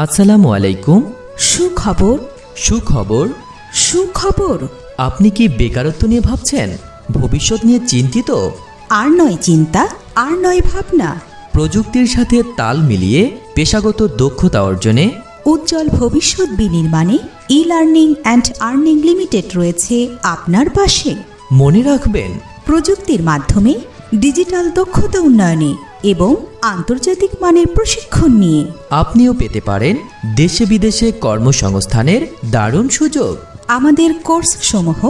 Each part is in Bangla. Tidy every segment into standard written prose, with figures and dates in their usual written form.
আসসালামু আলাইকুম। সুখবর। সুখবর। সুখবর। আপনি কি বেকারত্ব নিয়ে ভাবছেন, ভবিষ্যৎ নিয়ে চিন্তিত? আর নয় চিন্তা, আর নয় ভাবনা। প্রযুক্তির সাথে তাল মিলিয়ে পেশাগত দক্ষতা অর্জনে উজ্জ্বল ভবিষ্যৎ বিনির্মাণে ই-লার্নিং অ্যান্ড আর্নিং লিমিটেড রয়েছে আপনার পাশে। মনে রাখবেন, প্রযুক্তির মাধ্যমে ডিজিটাল দক্ষতা উন্নয়নে এবং আন্তর্জাতিক মানের প্রশিক্ষণ নিয়ে আপনিও পেতে পারেন দেশে বিদেশে কর্মসংস্থানের দারুণ সুযোগ। আমাদের কোর্সসমূহ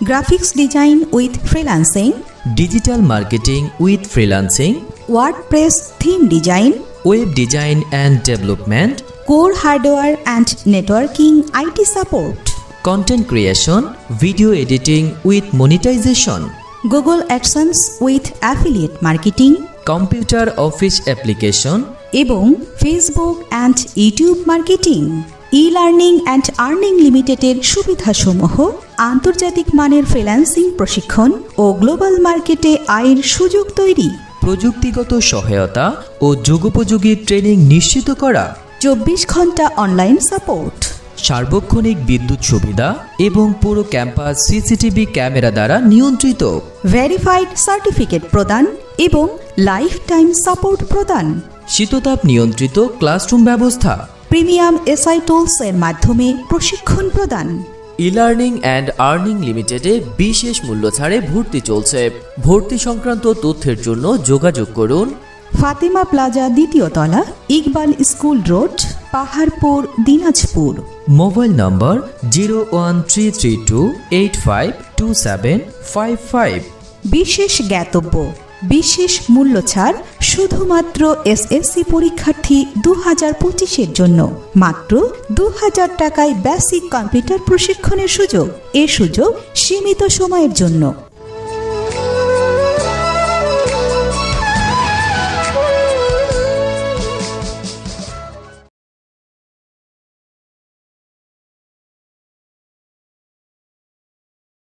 graphics design with freelancing, digital marketing with freelancing, WordPress theme design, web design and development, core hardware and networking IT support, content creation, video editing with monetization, Google AdSense with affiliate marketing, computer office application এবং Facebook and YouTube marketing. E-learning and earning লিমিটেডের সুবিধাসমূহ আন্তর্জাতিক মানের ফ্রিল্যান্সিং প্রশিক্ষণ ও গ্লোবাল মার্কেটে আয়ের সুযোগ তৈরি, প্রযুক্তিগত সহায়তা ও যুগোপযোগী ট্রেনিং নিশ্চিত করা, 24 ঘন্টা অনলাইন সাপোর্ট, সার্বক্ষণিক বিদ্যুৎ সুবিধা এবং পুরো ক্যাম্পাস সিসিটিভি ক্যামেরা দ্বারা নিয়ন্ত্রিত, ভেরিফাইড সার্টিফিকেট প্রদান এবং লাইফ টাইম সাপোর্ট প্রদান, শীততাপ নিয়ন্ত্রিত ক্লাসরুম ব্যবস্থা, প্রিমিয়াম এসআই টুলস এর মাধ্যমে প্রশিক্ষণ প্রদান। ই-লার্নিং অ্যান্ড আর্নিং লিমিটেডে বিশেষ মূল্য ছাড়ে ভর্তি চলছে। ভর্তি সংক্রান্ত তথ্যের জন্য যোগাযোগ করুন ফাতেমা প্লাজা, 2য় তলা, Iqbal school road, Paharpur, Dinajpur. Mobile নম্বর 01332852755। বিশেষ জ্ঞাতব্য, বিশেষ মূল্য ছাড় শুধুমাত্র এসএসসি পরীক্ষার্থী 2025-এর জন্য। মাত্র 2000 টাকায় বেসিক কম্পিউটার প্রশিক্ষণের সুযোগ। এ সুযোগ সীমিত সময়ের জন্য।